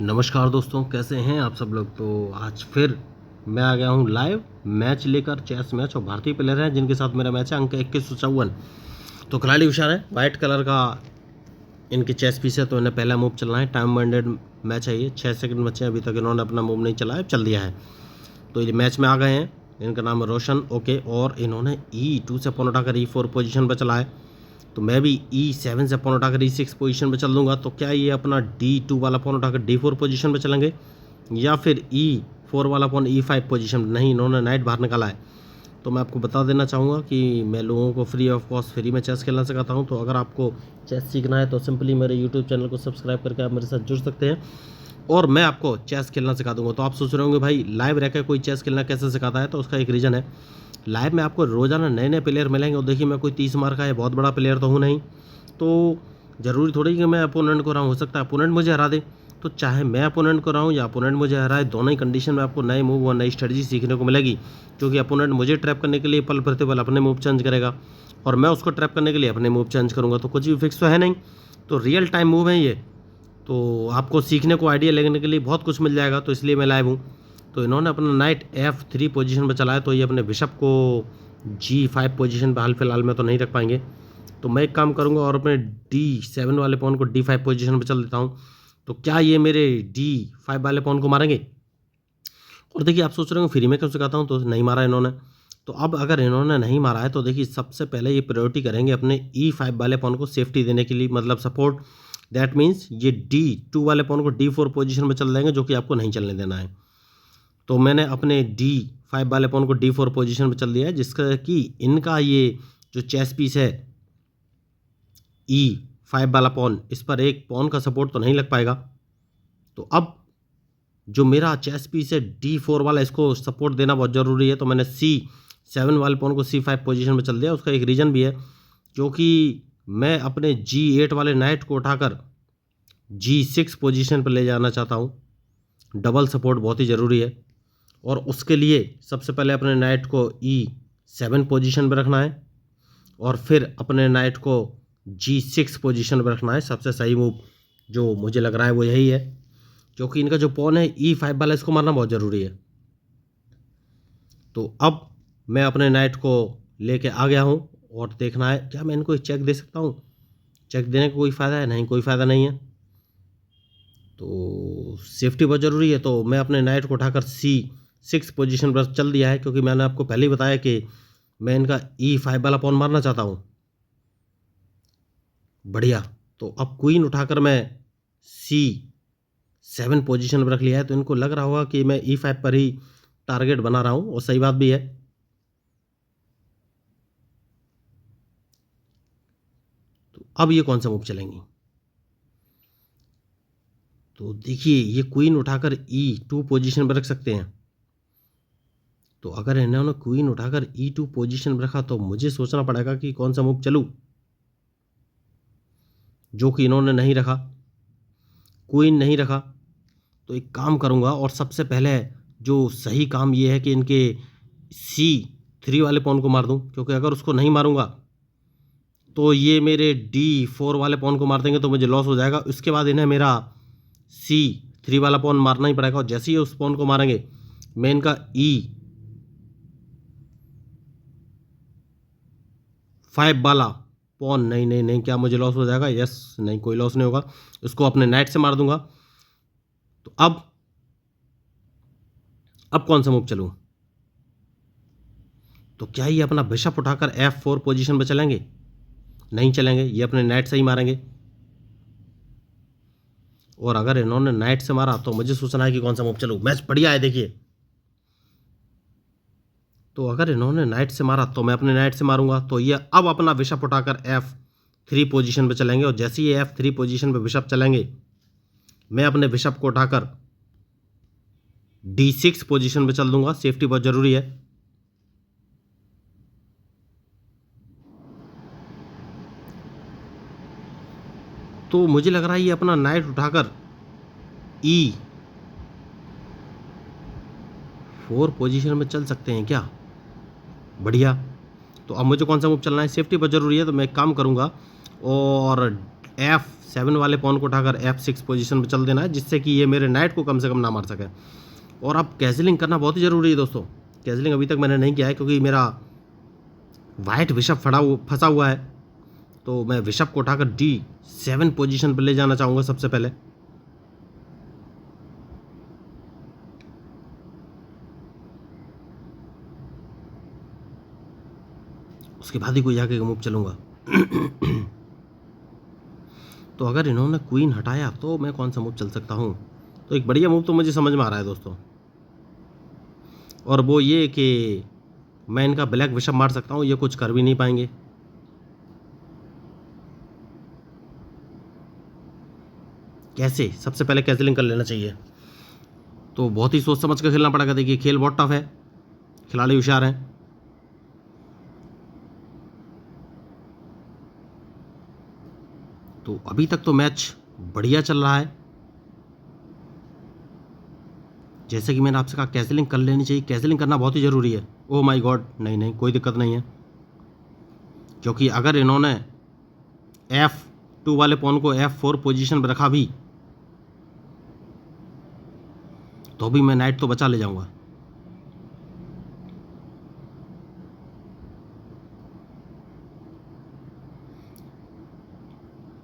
नमस्कार दोस्तों, कैसे हैं आप सब लोग। तो आज फिर मैं आ गया हूं लाइव मैच लेकर, चेस मैच। और भारतीय प्लेयर हैं जिनके साथ मेरा मैच है, अंक 2154। तो खिलाड़ी हुशार है, वाइट कलर का इनके चेस पीस है। तो इन्हें पहला मूव चलना है। टाइम बाउंडेड मैच है ये, 6 सेकंड बचे हैं, अभी तक इन्होंने अपना मूव नहीं चलाया, चल दिया है। तो ये मैच में आ गए हैं। इनका नाम है रोशन। ओके, और इन्होंने E2 से पॉन उठाकर E4 पोजीशन पर चला है। तो मैं भी E7 से पॉन उठाकर E6 पोजीशन पे चल दूंगा। तो क्या ये अपना D2 वाला पॉन उठाकर D4 पोजीशन पे चलेंगे, या फिर E4 वाला पॉन E5 पोजीशन? नहीं, इन्होंने नाइट बाहर निकाला है। तो मैं आपको बता देना चाहूँगा कि मैं लोगों को फ्री ऑफ कॉस्ट फ्री में चेस खेलना सिखाता हूँ। तो अगर आपको चेस सीखना है तो सिंपली मेरे यूट्यूब चैनल को सब्सक्राइब करके आप मेरे साथ जुड़ सकते हैं, और मैं आपको चेस खेलना सिखा दूंगा। तो आप सोच रहे होंगे भाई लाइव रहकर कोई चेस खेलना कैसे सिखाता है। तो उसका एक रीज़न है, लाइव में आपको रोज़ाना नए नए प्लेयर मिलेंगे। और देखिए, मैं कोई 30 मार का या बहुत बड़ा प्लेयर तो हूँ नहीं, तो ज़रूरी थोड़ी कि मैं अपोनेंट को हराऊँ। हो सकता है अपोनेंट मुझे हरा दे। तो चाहे मैं अपोनेंट को हराऊँ या अपोनेंट मुझे हराए, दोनों ही कंडीशन में आपको नए मूव और नई स्ट्रेटजी सीखने को मिलेगी। क्योंकि अपोनेंट मुझे ट्रैप करने के लिए पल प्रतिपल अपने मूव चेंज करेगा, और मैं उसको ट्रैप करने के लिए अपने मूव चेंज करूँगा। तो कुछ भी फिक्स तो है नहीं, तो रियल टाइम मूव है ये। तो आपको सीखने को, आइडिया लेने के लिए बहुत कुछ मिल जाएगा। तो इसलिए मैं लाइव हूँ। तो इन्होंने अपना नाइट F3 पोजीशन पर चलाया। तो ये अपने बिशप को G5 पोजीशन पर हाल फिलहाल में तो नहीं रख पाएंगे। तो मैं एक काम करूँगा और अपने D7 वाले पॉन को D5 पोजीशन पर चल देता हूँ। तो क्या ये मेरे D5 वाले पॉन को मारेंगे? और देखिए, आप सोच रहे हो फ्री में क्यों सिखाता हूँ, तो नहीं मारा इन्होंने। तो अब अगर इन्होंने नहीं मारा है तो देखिए, सबसे पहले ये प्रायोरिटी करेंगे अपने E5 वाले पॉन को सेफ्टी देने के लिए, मतलब सपोर्ट। दैट मीन्स ये D2 वाले पॉन को D4 पोजीशन में चल देंगे, जो कि आपको नहीं चलने देना है। तो मैंने अपने D5 वाले पॉन को D4 पोजीशन पे चल दिया है, जिसका कि इनका ये जो चेस पीस है E5 वाला पॉन, इस पर एक पॉन का सपोर्ट तो नहीं लग पाएगा। तो अब जो मेरा चेस पीस है D4 वाला, इसको सपोर्ट देना बहुत ज़रूरी है। तो मैंने C7 वाले पॉन को C5 पोजीशन में चल दिया। उसका एक रीज़न भी है, क्योंकि मैं अपने G8 वाले नाइट को उठाकर G6 पोजीशन पर ले जाना चाहता हूँ। डबल सपोर्ट बहुत ही ज़रूरी है, और उसके लिए सबसे पहले अपने नाइट को E7 पोजीशन पर रखना है, और फिर अपने नाइट को G6 पोजीशन पर रखना है। सबसे सही मूव जो मुझे लग रहा है वो यही है, क्योंकि इनका जो पॉन है E5 वाला, इसको मारना बहुत ज़रूरी है। तो अब मैं अपने नाइट को लेके आ गया हूँ, और देखना है क्या मैं इनको चेक दे सकता हूँ। चेक देने का कोई फ़ायदा है? नहीं, कोई फ़ायदा नहीं है। तो सेफ्टी बहुत ज़रूरी है। तो मैं अपने नाइट को उठाकर C6 पोजीशन पर चल दिया है, क्योंकि मैंने आपको पहले ही बताया कि मैं इनका E5 वाला पॉन मारना चाहता हूँ। बढ़िया। तो अब क्वीन उठाकर मैं C7 पोजीशन पर रख लिया है। तो इनको लग रहा होगा कि मैं E5 पर ही टारगेट बना रहा हूँ, और सही बात भी है। तो अब ये कौन सा मूव चलेंगी? तो देखिए, ये क्वीन उठाकर E2 पोजीशन पर रख सकते हैं। तो अगर इन्होंने क्वीन उठाकर E2 पोजीशन पर रखा, तो मुझे सोचना पड़ेगा कि कौन सा मूव चलूँ, जो कि इन्होंने नहीं रखा। क्वीन नहीं रखा, तो एक काम करूँगा, और सबसे पहले जो सही काम ये है कि इनके C3 वाले पॉन को मार दूँ। क्योंकि अगर उसको नहीं मारूँगा तो ये मेरे D4 वाले पॉन को मार देंगे, तो मुझे लॉस हो जाएगा। उसके बाद इन्हें मेरा C3 वाला पॉन मारना ही पड़ेगा, और जैसे ही उस पॉन को मारेंगे, मैं इनका E5 वाला पॉन, नहीं नहीं नहीं, क्या मुझे लॉस हो जाएगा? यस, नहीं, कोई लॉस नहीं होगा। उसको अपने नाइट से मार दूंगा। तो अब कौन सा मूव चलूँ? तो क्या ये अपना बिशप उठाकर F4 पोजीशन पर चलेंगे? नहीं चलेंगे, ये अपने नाइट से ही मारेंगे। और अगर इन्होंने नाइट से मारा तो मुझे सोचना है कि कौन सा मूव चलूँ। मैच बढ़िया है, देखिए। तो अगर इन्होंने नाइट से मारा तो मैं अपने नाइट से मारूंगा। तो ये अब अपना बिशप उठाकर F3 पोजीशन पर चलेंगे, और जैसे ही F3 पोजीशन पर बिशप चलेंगे, मैं अपने बिशप को उठाकर D6 पोजीशन पे चल दूंगा। सेफ्टी बहुत ज़रूरी है। तो मुझे लग रहा है ये अपना नाइट उठाकर E4 पोजीशन में चल सकते हैं क्या? बढ़िया। तो अब मुझे कौन सा मूव चलना है? सेफ्टी बहुत ज़रूरी है। तो मैं एक काम करूंगा, और F7 वाले पॉन को उठाकर F6 पोजीशन पे चल देना है, जिससे कि ये मेरे नाइट को कम से कम ना मार सके। और अब कैसलिंग करना बहुत ही ज़रूरी है दोस्तों। कैसलिंग अभी तक मैंने नहीं किया है क्योंकि मेरा वाइट बिशप फंसा हुआ है, तो मैं बिशप को उठाकर D7 पोजीशन पर ले जाना चाहूँगा सबसे पहले। उसके बाद ही कोई आगे का मूव चलूँगा। तो अगर इन्होंने क्वीन हटाया तो मैं कौन सा मूव चल सकता हूँ? तो एक बढ़िया मूव तो मुझे समझ में आ रहा है दोस्तों, और वो ये कि मैं इनका ब्लैक बिशप मार सकता हूँ, ये कुछ कर भी नहीं पाएंगे। कैसे? सबसे पहले कैसलिंग कर लेना चाहिए, तो बहुत ही सोच समझ कर खेलना पड़ेगा। देखिए खेल बहुत टफ है, खिलाड़ी होशियार हैं। तो अभी तक तो मैच बढ़िया चल रहा है। जैसे कि मैंने आपसे कहा कैसलिंग कर लेनी चाहिए, कैसलिंग करना बहुत ही ज़रूरी है। ओह माय गॉड, नहीं नहीं, कोई दिक्कत नहीं है, क्योंकि अगर इन्होंने F2 वाले पॉन को F4 पोजीशन पर रखा भी तो भी मैं नाइट तो बचा ले जाऊंगा।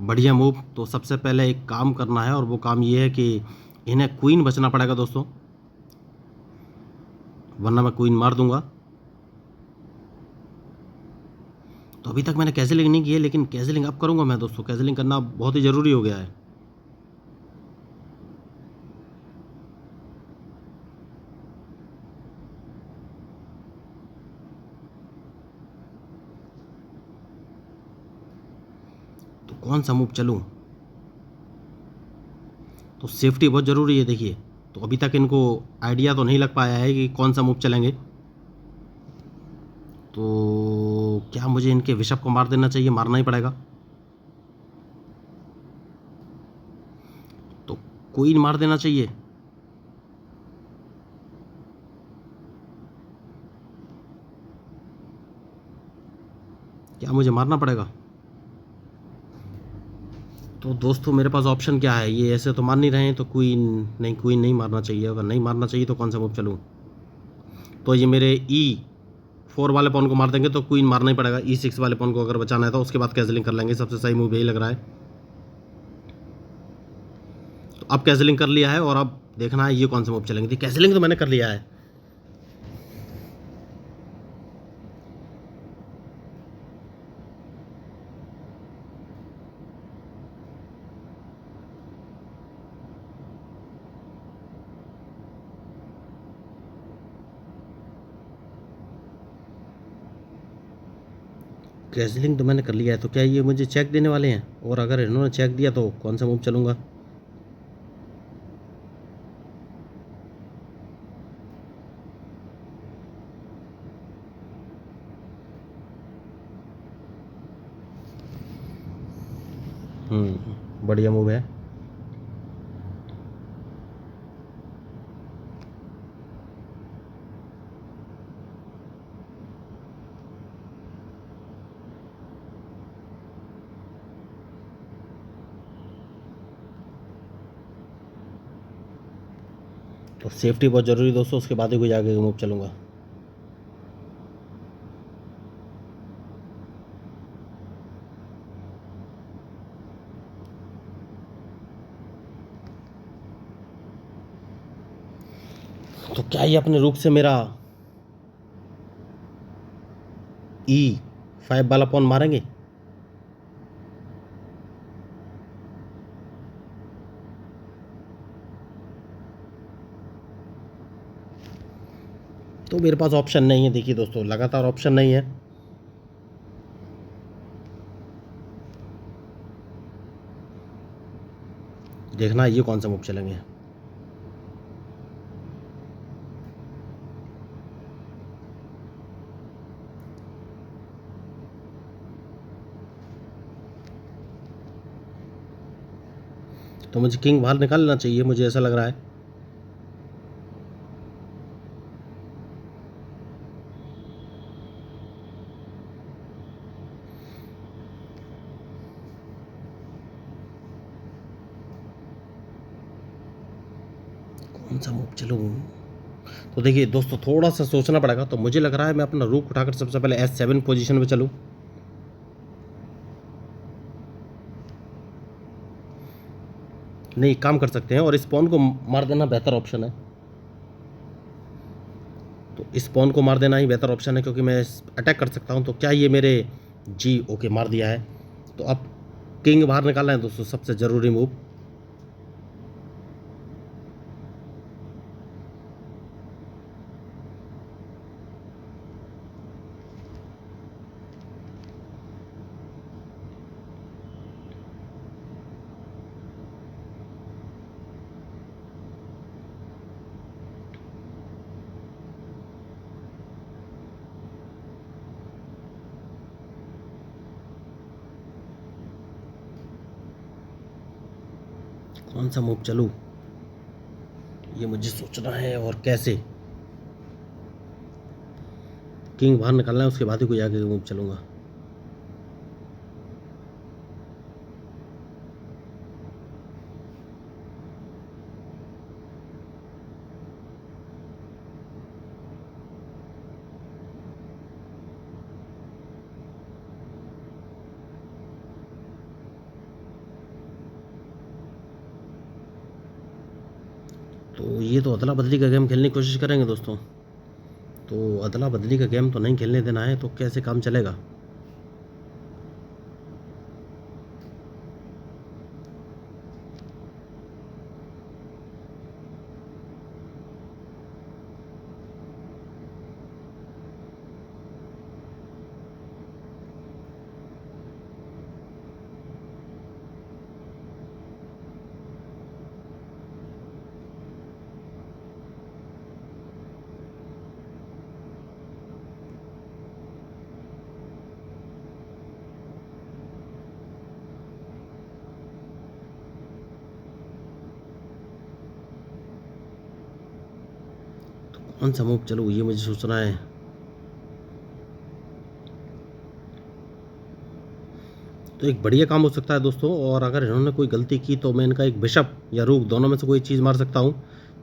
बढ़िया मूव। तो सबसे पहले एक काम करना है, और वो काम ये है कि इन्हें क्वीन बचना पड़ेगा दोस्तों, वरना मैं क्वीन मार दूंगा। तो अभी तक मैंने कैसलिंग नहीं की है, लेकिन कैसलिंग अब करूंगा मैं दोस्तों। कैसलिंग करना बहुत ही ज़रूरी हो गया है। तो कौन सा मूव चलूं? तो सेफ्टी बहुत ज़रूरी है। देखिए, तो अभी तक इनको आइडिया तो नहीं लग पाया है कि कौन सा मूव चलेंगे। तो क्या मुझे इनके बिशप को मार देना चाहिए? मारना ही पड़ेगा। तो क्वीन मार देना चाहिए। क्या मुझे मारना पड़ेगा? तो दोस्तों मेरे पास ऑप्शन क्या है? ये ऐसे तो मान नहीं रहे हैं, तो क्वीन नहीं, क्वीन नहीं मारना चाहिए। अगर नहीं मारना चाहिए तो कौन सा मूव चलूँ? तो ये मेरे E4 वाले पॉन को मार देंगे, तो क्वीन मारना ही पड़ेगा। E6 वाले पॉन को अगर बचाना है तो उसके बाद कैसलिंग कर लेंगे। सबसे सही मूव यही लग रहा है। तो अब कैसलिंग कर लिया है, और अब देखना है ये कौन सा मूव चलेंगे। थी कैसलिंग तो मैंने कर लिया है। कैसलिंग तो मैंने कर लिया है, तो क्या ये मुझे चेक देने वाले हैं? और अगर इन्होंने चेक दिया तो कौन सा मूव चलूँगा? बढ़िया मूव है। तो सेफ्टी बहुत ज़रूरी दोस्तों, उसके बाद ही कोई आगे मूव चलूँगा। तो क्या ये अपने रुख से मेरा E5 वाला पॉन मारेंगे? तो मेरे पास ऑप्शन नहीं है। देखिए दोस्तों, लगातार ऑप्शन नहीं है। देखना ये कौन सा मूव चलेंगे। तो मुझे किंग बाहर निकालना चाहिए, मुझे ऐसा लग रहा है। कौन सा मूव चलूँ? तो देखिए दोस्तों, थोड़ा सा सोचना पड़ेगा। तो मुझे लग रहा है मैं अपना रूक उठाकर सबसे पहले S7 पोजीशन में चलूँ। नहीं, काम कर सकते हैं और इस पॉन को मार देना बेहतर ऑप्शन है। तो इस पॉन को मार देना ही बेहतर ऑप्शन है, क्योंकि मैं अटैक कर सकता हूँ। तो क्या ये मेरे जी ओके मार दिया है। तो अब किंग बाहर निकालना है दोस्तों, सबसे ज़रूरी मूव। कौन सा मूव चलूँ, ये मुझे सोचना है। और कैसे किंग बाहर निकालना है, उसके बाद ही कोई आगे मूव चलूँगा। तो ये तो अदला बदली का गेम खेलने की कोशिश करेंगे दोस्तों। तो अदला बदली का गेम तो नहीं खेलने देना है। तो कैसे काम चलेगा? कौन सा मूव चलूँ, ये मुझे सोचना है। तो एक बढ़िया काम हो सकता है दोस्तों। और अगर इन्होंने कोई गलती की तो मैं इनका एक बिशप या रूक दोनों में से कोई चीज़ मार सकता हूँ।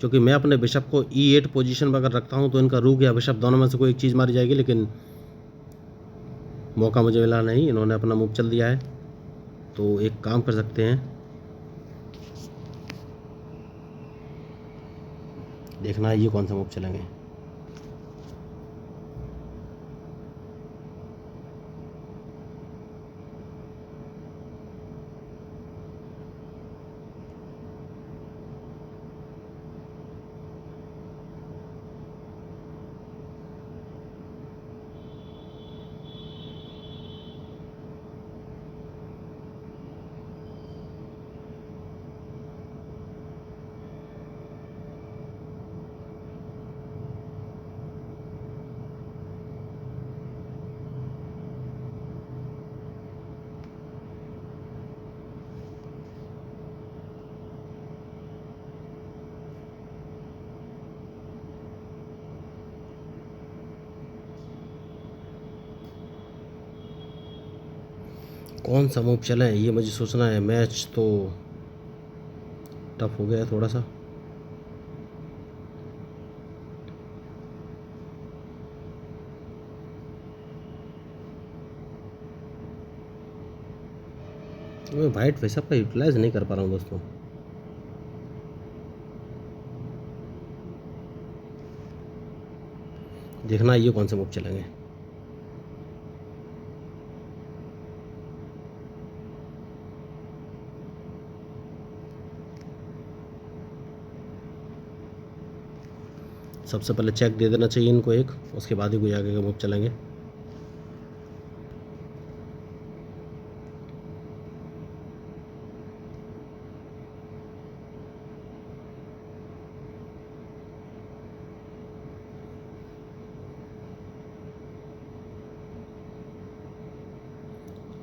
क्योंकि मैं अपने बिशप को E8 पोजीशन में अगर रखता हूँ तो इनका रूक या बिशप दोनों में से कोई एक चीज़ मारी जाएगी। लेकिन मौका मुझे मिला नहीं, इन्होंने अपना मूव चल दिया है। तो एक काम कर सकते हैं, देखना है ये कौन सा मूव चलेंगे। कौन सा मूव चले ये मुझे सोचना है। मैच तो टफ हो गया है थोड़ा सा। मैं वाइट वैसा का यूटिलाइज नहीं कर पा रहा हूँ दोस्तों। देखना ये कौन से मूव चलेंगे। सबसे पहले चेक दे देना चाहिए इनको एक, उसके बाद ही कोई आगे का मूव चलेंगे।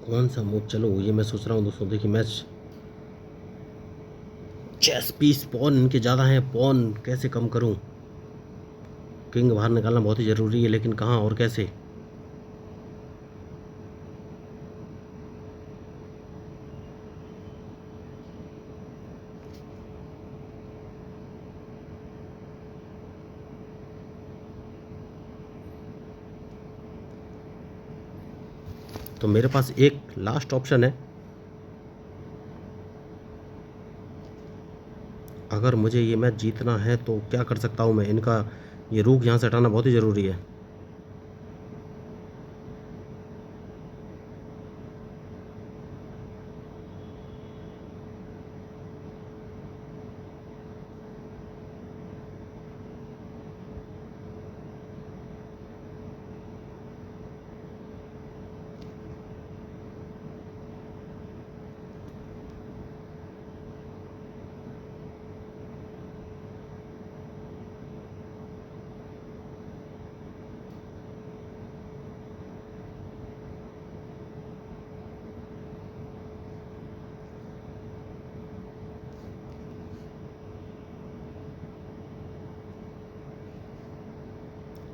कौन सा मूव चलो ये मैं सोच रहा हूँ दोस्तों। देखिए मैच चेस पीस पॉन इनके ज़्यादा हैं। पॉन कैसे कम करूँ? किंग बाहर निकालना बहुत ही ज़रूरी है, लेकिन कहाँ और कैसे? तो मेरे पास एक लास्ट ऑप्शन है, अगर मुझे ये मैच जीतना है तो क्या कर सकता हूँ मैं, इनका ये रूक यहाँ से हटाना बहुत ही ज़रूरी है।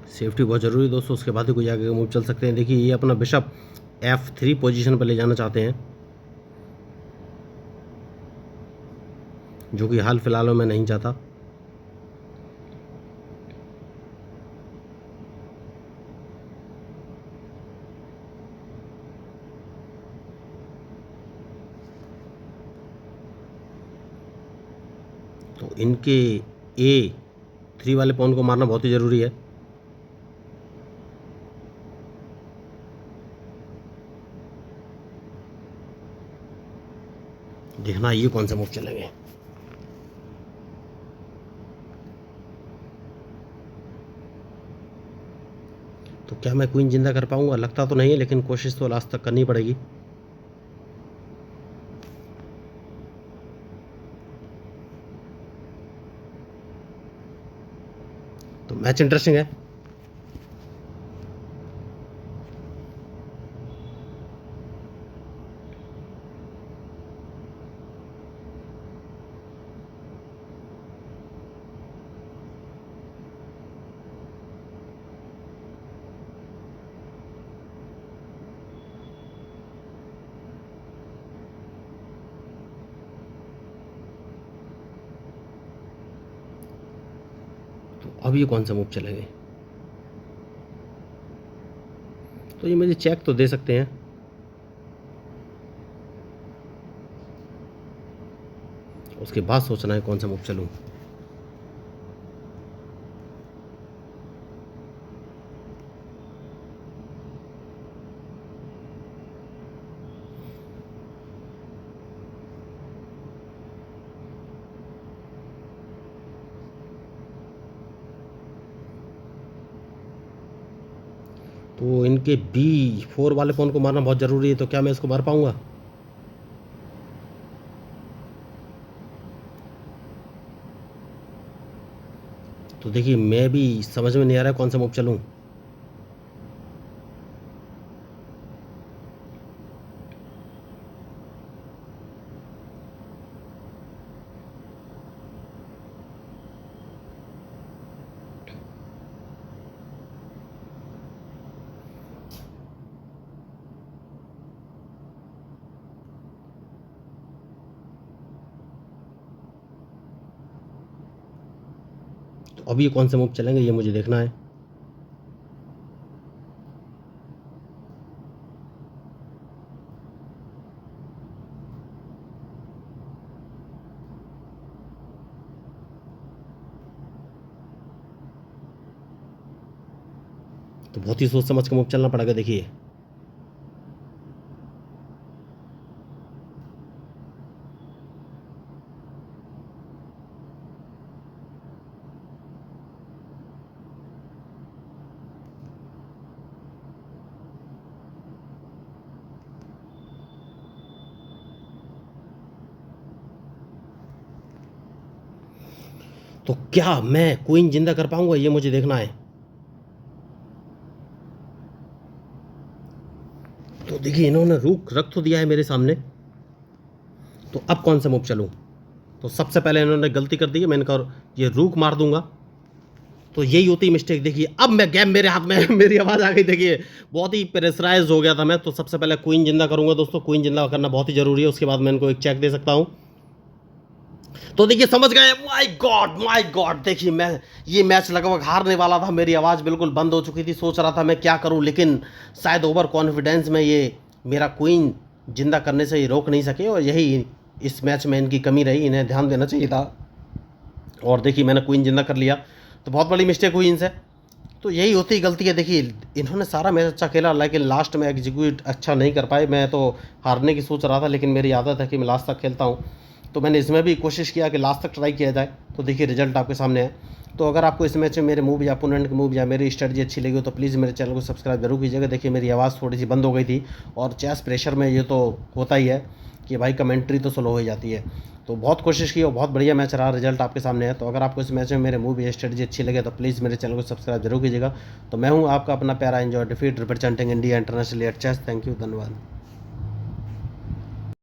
सेफ्टी बहुत ज़रूरी है दोस्तों, उसके बाद ही कोई आगे मूव चल सकते हैं। देखिए ये अपना बिशप F3 पोजीशन पर ले जाना चाहते हैं, जो कि हाल फिलहाल में मैं नहीं चाहता। तो इनके A3 वाले पॉन को मारना बहुत ही ज़रूरी है। देखना ये कौन सा मूव चलेंगे। तो क्या मैं क्वीन जिंदा कर पाऊंगा, लगता तो नहीं है, लेकिन कोशिश तो लास्ट तक करनी पड़ेगी। तो मैच इंटरेस्टिंग है। तो अब ये कौन सा मूव चलेंगे, तो ये मुझे चेक तो दे सकते हैं। उसके बाद सोचना है कौन सा मूव चलूं। तो इनके B4 वाले पॉन को मारना बहुत ज़रूरी है, तो क्या मैं इसको मार पाऊंगा। तो देखिए मैं भी समझ में नहीं आ रहा है कौन सा मूव चलूं। तो अब ये कौन से मूव चलेंगे ये मुझे देखना है। तो बहुत ही सोच समझ के मूव चलना पड़ेगा। देखिए तो क्या मैं क्वीन जिंदा कर पाऊंगा ये मुझे देखना है। तो देखिए इन्होंने रुक रख तो दिया है मेरे सामने, तो अब कौन सा मूव चलूं। तो सबसे पहले इन्होंने गलती कर दी है, मैं इनका ये रूक मार दूंगा। तो यही होती मिस्टेक। देखिए अब मैं गेम मेरे हाथ में मेरी आवाज़ आ गई। देखिए बहुत ही प्रेशराइज हो गया था मैं। तो सबसे पहले क्वीन जिंदा करूंगा दोस्तों, क्वीन जिंदा करना बहुत ही ज़रूरी है। उसके बाद मैं इनको एक चेक दे सकता हूं। तो देखिए समझ गए, माय गॉड। देखिए मैं ये मैच लगभग हारने वाला था, मेरी आवाज़ बिल्कुल बंद हो चुकी थी। सोच रहा था मैं क्या करूं, लेकिन शायद ओवर कॉन्फिडेंस में ये मेरा क्वीन जिंदा करने से ही रोक नहीं सके, और यही इस मैच में इनकी कमी रही, इन्हें ध्यान देना चाहिए था। और देखिए मैंने क्वीन जिंदा कर लिया, तो बहुत बड़ी मिस्टेक हुई इनसे। तो यही होती गलती है। देखिए इन्होंने सारा मैच अच्छा खेला, लेकिन लास्ट में एग्जीक्यूट अच्छा नहीं कर पाए। मैं तो हारने की सोच रहा था, लेकिन मेरी आदत है कि मैं लास्ट तक खेलता हूँ, तो मैंने इसमें भी कोशिश किया कि लास्ट तक ट्राई किया जाए। तो देखिए रिजल्ट आपके सामने है। तो अगर आपको इस मैच में मेरे मूव या अपोनेंट के मूव या मेरी स्ट्रेटजी अच्छी लगी हो तो प्लीज़ मेरे चैनल को सब्सक्राइब जरूर कीजिएगा। देखिए मेरी आवाज़ थोड़ी सी बंद हो गई थी, और चेस प्रेशर में ये तो होता ही है कि भाई कमेंट्री तो स्लो हो ही जाती है। तो बहुत कोशिश की और बहुत बढ़िया मैच रहा, रिजल्ट आपके सामने है। तो अगर आपको इस मैच में मेरे मूव या स्ट्रेटजी अच्छी लगे तो प्लीज़ मेरे चैनल को सब्सक्राइब जरूर कीजिएगा। तो मैं हूँ आपका अपना प्यारा enjoy defeat representing India international at chess. Thank you, धन्यवाद।